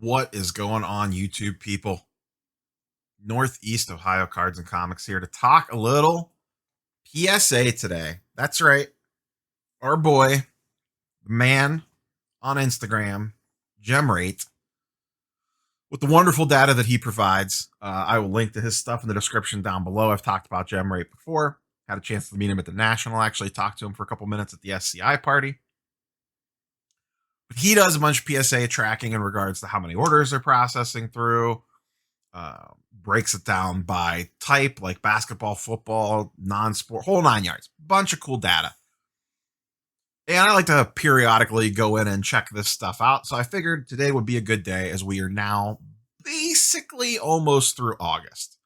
What is going on, YouTube people? Northeast Ohio Cards and Comics here to talk a little PSA today. That's right. Our boy, the man on Instagram, GemRate, with the wonderful data that he provides. I will link to his stuff in the description down below. I've talked about GemRate before. Had a chance to meet him at the National. Actually talked to him for a couple minutes at the SCI party. But he does a bunch of PSA tracking in regards to how many orders they're processing through. Breaks it down by type, like basketball, football, non-sport, whole 9 yards. Bunch of cool data. And I like to periodically go in and check this stuff out. So I figured today would be a good day as we are now basically almost through August.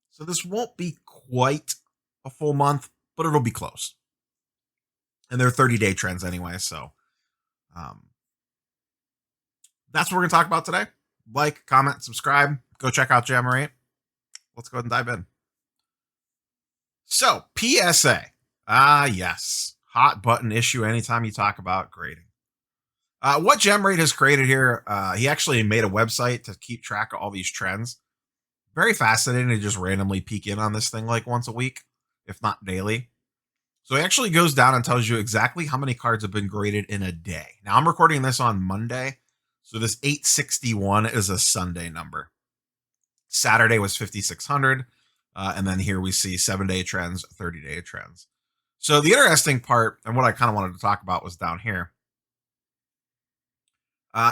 So this won't be quite a full month, but it'll be close. And they're 30-day trends anyway. So that's what we're going to talk about today. Like, comment, subscribe. Go check out GemRate. Let's go ahead and dive in. So, PSA. Yes. Hot button issue anytime you talk about grading. What GemRate has created here, he actually made a website to keep track of all these trends. Very fascinating to just randomly peek in on this thing like once a week, if not daily. So he actually goes down and tells you exactly how many cards have been graded in a day. Now, I'm recording this on Monday, so this 861 is a Sunday number. Saturday was 5,600. And then here we see 7-day trends, 30-day trends. So the interesting part, and what I kind of wanted to talk about, was down here.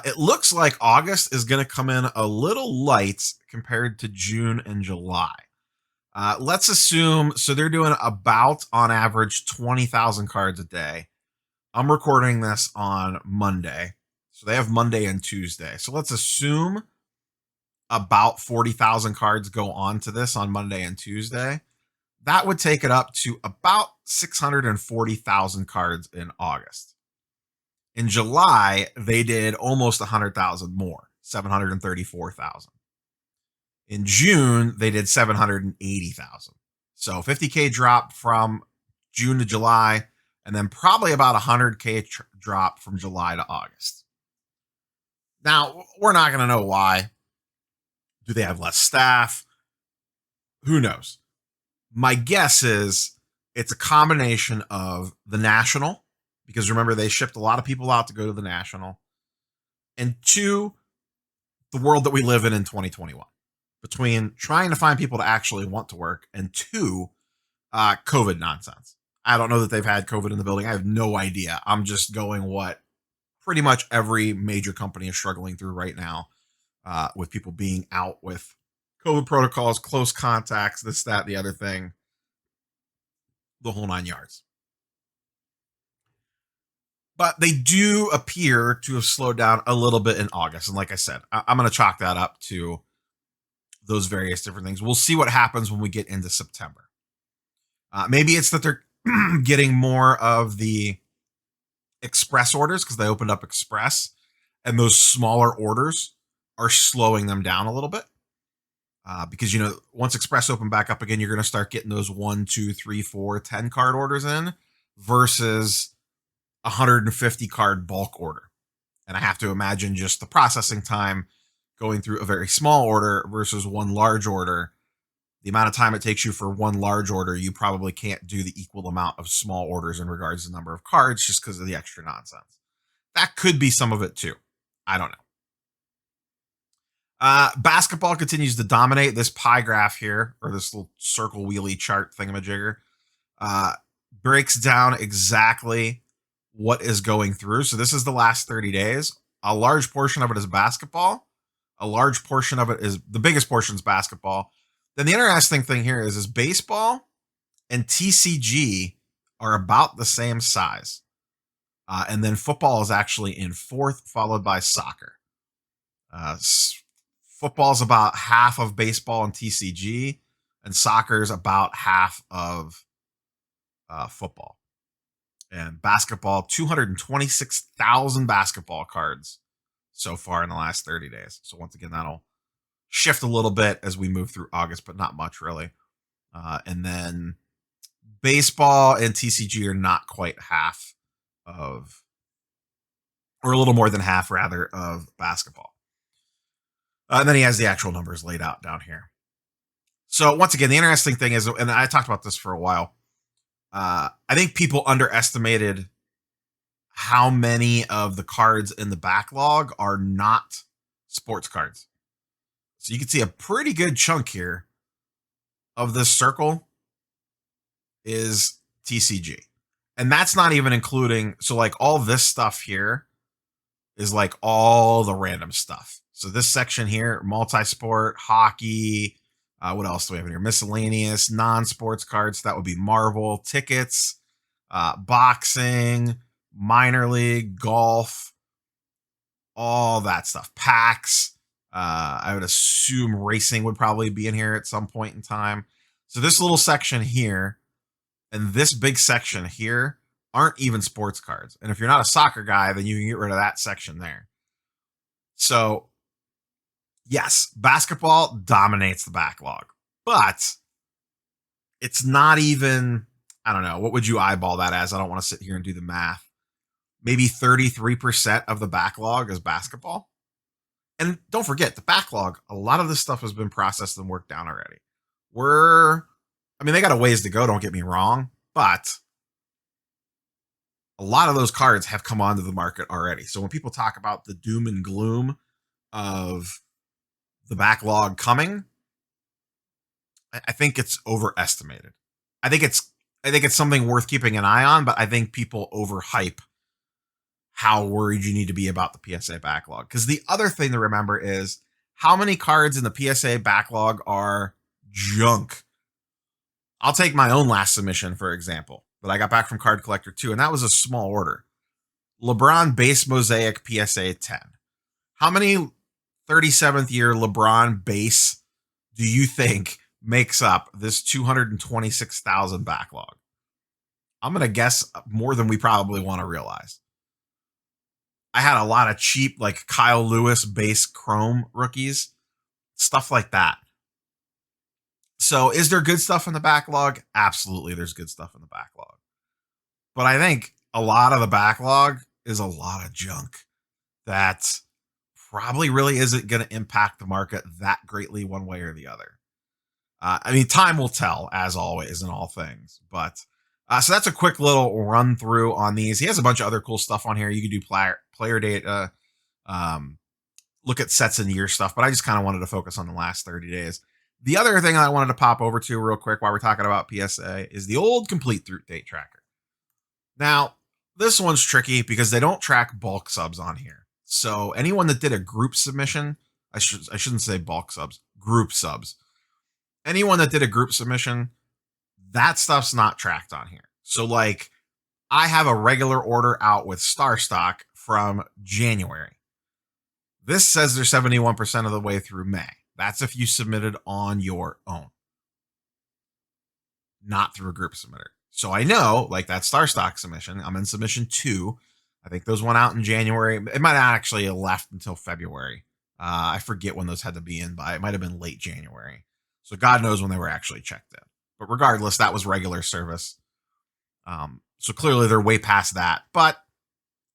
It looks like August is going to come in a little light compared to June and July. Let's assume, so they're doing about, on average, 20,000 cards a day. I'm recording this on Monday. So they have Monday and Tuesday. So let's assume about 40,000 cards go on to this on Monday and Tuesday. That would take it up to about 640,000 cards in August. In July, they did almost 100,000 more, 734,000. In June, they did 780,000. So 50K drop from June to July, and then probably about 100K drop from July to August. Now, we're not going to know why. Do they have less staff? Who knows? My guess is it's a combination of the National, because remember, they shipped a lot of people out to go to the National, and two, the world that we live in 2021. Between trying to find people to actually want to work, and two, COVID nonsense. I don't know that they've had COVID in the building. I have no idea. I'm just going what pretty much every major company is struggling through right now, with people being out with COVID protocols, close contacts, this, that, the other thing, the whole 9 yards. But they do appear to have slowed down a little bit in August. And like I said, I'm going to chalk that up to those various different things. We'll see what happens when we get into September. Maybe it's that they're getting more of the express orders because they opened up express, and those smaller orders are slowing them down a little bit. Because, once express open back up again, you're going to start getting those 1, 2, 3, 4, 10 card orders in versus 150 card bulk order. And I have to imagine just the processing time going through a very small order versus one large order. The amount of time it takes you for one large order, you probably can't do the equal amount of small orders in regards to the number of cards just because of the extra nonsense. That could be some of it too. I don't know. Basketball continues to dominate. This pie graph here, or this little circle wheelie chart thingamajigger, breaks down exactly what is going through. So this is the last 30 days. A large portion of it is basketball. A large portion of it is, the biggest portion is basketball. Then the interesting thing here is baseball and TCG are about the same size. And then football is actually in fourth, followed by soccer. Football is about half of baseball and TCG, and soccer is about half of football. And basketball, 226,000 basketball cards so far in the last 30 days. So once again, that'll shift a little bit as we move through August, but not much really. And then baseball and TCG are not quite half of, or a little more than half rather, of basketball. And then he has the actual numbers laid out down here. So once again, the interesting thing is, and I talked about this for a while, I think people underestimated how many of the cards in the backlog are not sports cards. So you can see a pretty good chunk here of this circle is TCG. And that's not even including, so like all this stuff here is like all the random stuff. So this section here, multi-sport, hockey, what else do we have in here? Miscellaneous, non-sports cards. That would be Marvel, tickets, boxing, minor league, golf, all that stuff. Packs. I would assume racing would probably be in here at some point in time. So this little section here and this big section here aren't even sports cards. And if you're not a soccer guy, then you can get rid of that section there. So yes, basketball dominates the backlog, but it's not even, I don't know, what would you eyeball that as? I don't want to sit here and do the math. Maybe 33% of the backlog is basketball. And don't forget, the backlog, a lot of this stuff has been processed and worked down already. They got a ways to go, don't get me wrong, but a lot of those cards have come onto the market already. So when people talk about the doom and gloom of the backlog coming, I think it's overestimated. I think it's something worth keeping an eye on, but I think people overhype how worried you need to be about the PSA backlog. Because the other thing to remember is how many cards in the PSA backlog are junk. I'll take my own last submission, for example, that I got back from Card Collector 2, and that was a small order. LeBron base mosaic PSA 10. How many 37th year LeBron base do you think makes up this 226,000 backlog? I'm going to guess more than we probably want to realize. I had a lot of cheap, like Kyle Lewis base chrome rookies, stuff like that. So is there good stuff in the backlog? Absolutely, there's good stuff in the backlog. But I think a lot of the backlog is a lot of junk that probably really isn't going to impact the market that greatly one way or the other. Time will tell, as always, in all things. But so that's a quick little run through on these. He has a bunch of other cool stuff on here. You can do player data, look at sets and year stuff, but I just kind of wanted to focus on the last 30 days. The other thing I wanted to pop over to real quick while we're talking about PSA is the old complete through date tracker. Now, this one's tricky because they don't track bulk subs on here. So anyone that did a group submission, I shouldn't say bulk subs, group subs. Anyone that did a group submission, that stuff's not tracked on here. So like I have a regular order out with Star Stock from January. This says they're 71% of the way through May. That's if you submitted on your own, not through a group submitter. So I know, like that Star Stock submission, I'm in submission 2. I think those went out in January. It might not actually have left until February. I forget when those had to be in by. It might have been late January. So God knows when they were actually checked in. But regardless, that was regular service. So clearly they're way past that. But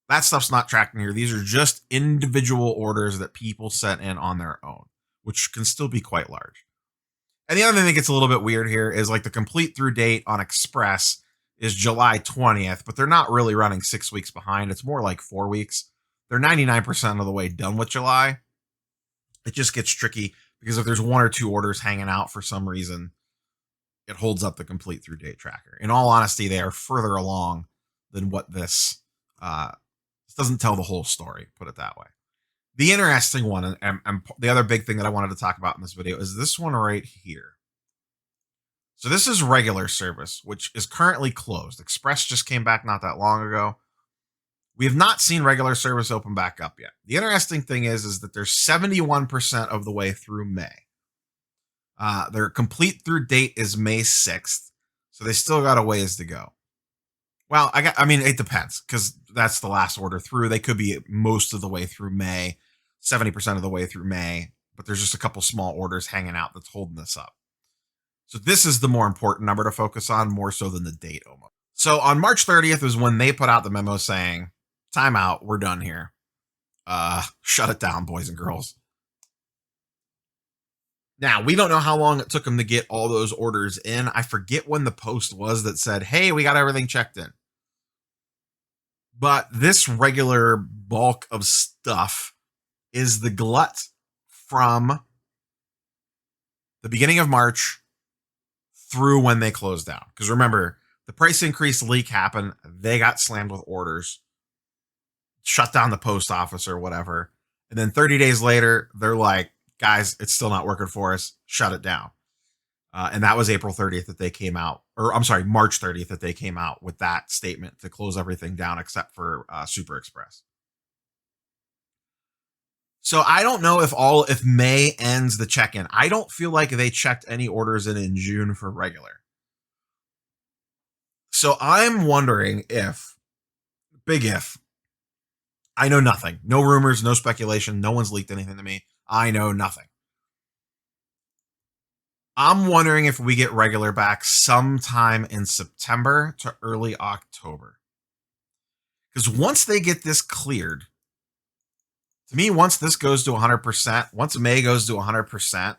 that stuff's not tracked in here. These are just individual orders that people sent in on their own, which can still be quite large. And the other thing that gets a little bit weird here is like the complete through date on Express is July 20th, but they're not really running 6 weeks behind. It's more like 4 weeks. They're 99% of the way done with July. It just gets tricky because if there's 1 or 2 orders hanging out for some reason, it holds up the complete through date tracker. In all honesty, they are further along than what this doesn't tell the whole story, put it that way. The interesting one, and the other big thing that I wanted to talk about in this video is this one right here. So this is regular service, which is currently closed. Express just came back not that long ago. We have not seen regular service open back up yet. The interesting thing is that they're 71% of the way through May. Their complete through date is May 6th, so they still got a ways to go. Well, it depends because that's the last order through. They could be most of the way through May, 70% of the way through May, but there's just a couple small orders hanging out that's holding this up. So this is the more important number to focus on, more so than the date almost. So on March 30th was when they put out the memo saying, time out, we're done here. Shut it down, boys and girls. Now, we don't know how long it took them to get all those orders in. I forget when the post was that said, hey, we got everything checked in. But this regular bulk of stuff is the glut from the beginning of March through when they closed down. Because remember, the price increase leak happened. They got slammed with orders, shut down the post office or whatever. And then 30 days later, they're like, guys, it's still not working for us. Shut it down. And that was April 30th that they came out, or I'm sorry, March 30th that they came out with that statement to close everything down except for Super Express. So I don't know if May ends the check-in. I don't feel like they checked any orders in June for regular. So I'm wondering if, big if, I know nothing. No rumors, no speculation. No one's leaked anything to me. I know nothing. I'm wondering if we get regular back sometime in September to early October. Because once they get this cleared, to me, once this goes to 100%, once May goes to 100%,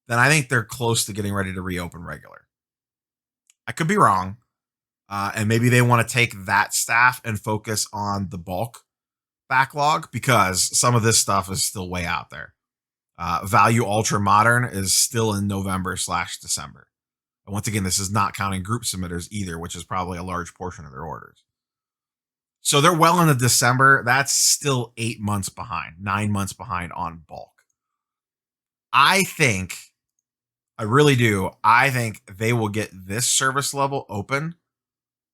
then I think they're close to getting ready to reopen regular. I could be wrong. And maybe they want to take that staff and focus on the bulk backlog because some of this stuff is still way out there. Value Ultra Modern is still in November/December. And once again, this is not counting group submitters either, which is probably a large portion of their orders. So they're well into December. That's still 8 months behind, 9 months behind on bulk. I really do. I think they will get this service level open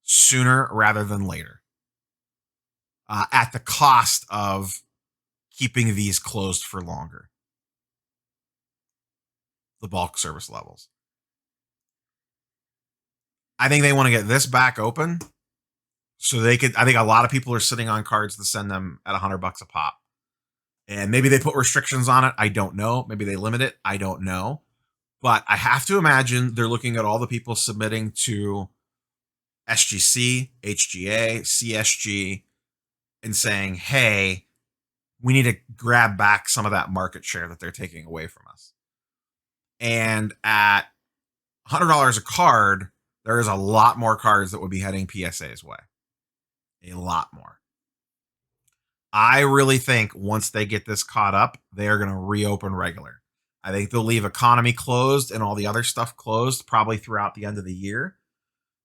sooner rather than later, at the cost of keeping these closed for longer. The bulk service levels. I think they want to get this back open so they could. I think a lot of people are sitting on cards to send them at $100 a pop. And maybe they put restrictions on it. I don't know. Maybe they limit it. I don't know. But I have to imagine they're looking at all the people submitting to SGC, HGA, CSG, and saying, hey, we need to grab back some of that market share that they're taking away from us. And at $100 a card, there is a lot more cards that would be heading PSA's way. A lot more. I really think once they get this caught up, they are going to reopen regular. I think they'll leave economy closed and all the other stuff closed probably throughout the end of the year.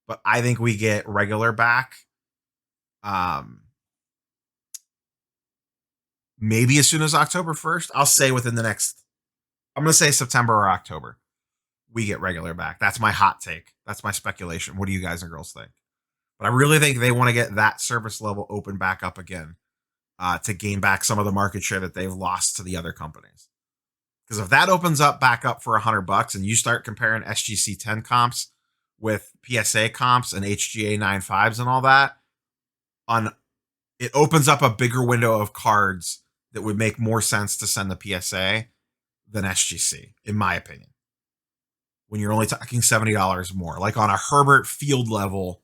But I think we get regular back. Maybe as soon as October 1st. I'll say within the next, I'm going to say September or October, we get regular back. That's my hot take. That's my speculation. What do you guys and girls think? But I really think they want to get that service level open back up again, to gain back some of the market share that they've lost to the other companies. Because if that opens up back up for $100 and you start comparing SGC 10 comps with PSA comps and HGA 9.5s and all that, it opens up a bigger window of cards that would make more sense to send the PSA than SGC, in my opinion. When you're only talking $70 more, like on a Herbert Field level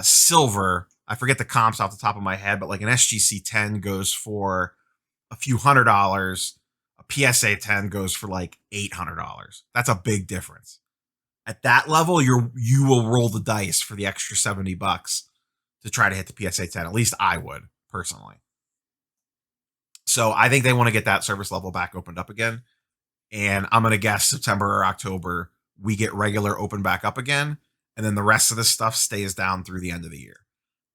silver, I forget the comps off the top of my head, but like an SGC 10 goes for a few $100. A PSA 10 goes for like $800. That's a big difference. At that level, you will roll the dice for the extra $70 to try to hit the PSA 10. At least I would, personally. So I think they want to get that service level back opened up again. And I'm going to guess September or October, we get regular open back up again. And then the rest of this stuff stays down through the end of the year.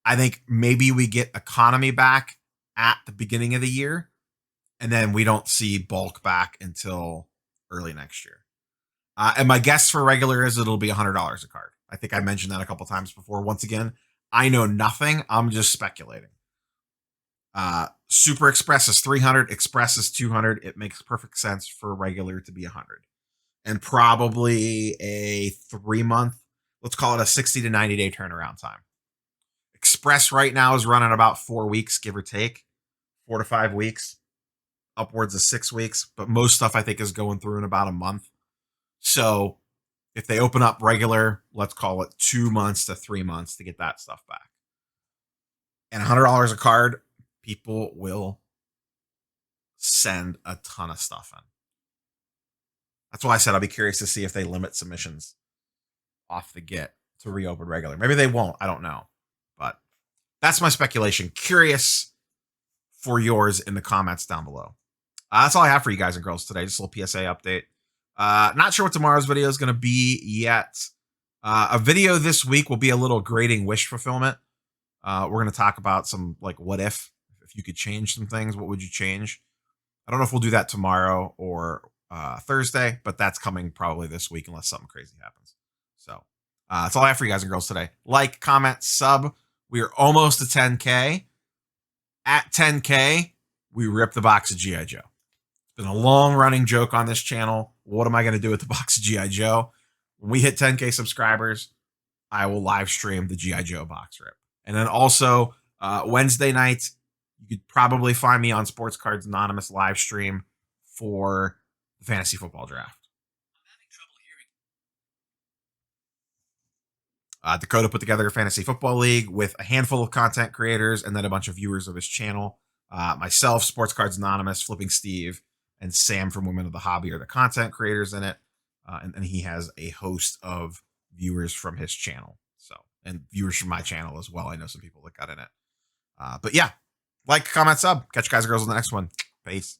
I think maybe we get economy back at the beginning of the year. And then we don't see bulk back until early next year. And my guess for regular is it'll be $100 a card. I think I mentioned that a couple times before. Once again, I know nothing. I'm just speculating. Super Express is 300. Express is 200. It makes perfect sense for regular to be 100. And probably a 3-month, let's call it a 60 to 90 day turnaround time. Express right now is running about 4 weeks, give or take. 4 to 5 weeks. Upwards of 6 weeks. But most stuff I think is going through in about a month. So if they open up regular, let's call it 2 months to 3 months to get that stuff back. And $100 a card, people will send a ton of stuff in. That's why I said I'll be curious to see if they limit submissions off the get to reopen regular. Maybe they won't. I don't know. But that's my speculation. Curious for yours in the comments down below. That's all I have for you guys and girls today. Just a little PSA update. Not sure what tomorrow's video is going to be yet. A video this week will be a little grading wish fulfillment. We're going to talk about some, like, what if you could change some things, what would you change? I don't know if we'll do that tomorrow or Thursday, but that's coming probably this week unless something crazy happens. So that's all I have for you guys and girls today. Like, comment, sub. We are almost to 10K. At 10K, we rip the box of G.I. Joe. It's been a long-running joke on this channel. What am I going to do with the box of G.I. Joe? When we hit 10K subscribers, I will live stream the G.I. Joe box rip. And then also, Wednesday night, you could probably find me on Sports Cards Anonymous live stream for the fantasy football draft. Dakota put together a fantasy football league with a handful of content creators and then a bunch of viewers of his channel. Myself, Sports Cards Anonymous, Flipping Steve, and Sam from Women of the Hobby are the content creators in it. And he has a host of viewers from his channel. And viewers from my channel as well. I know some people that got in it. But yeah, like, comment, sub. Catch you guys and girls on the next one. Peace.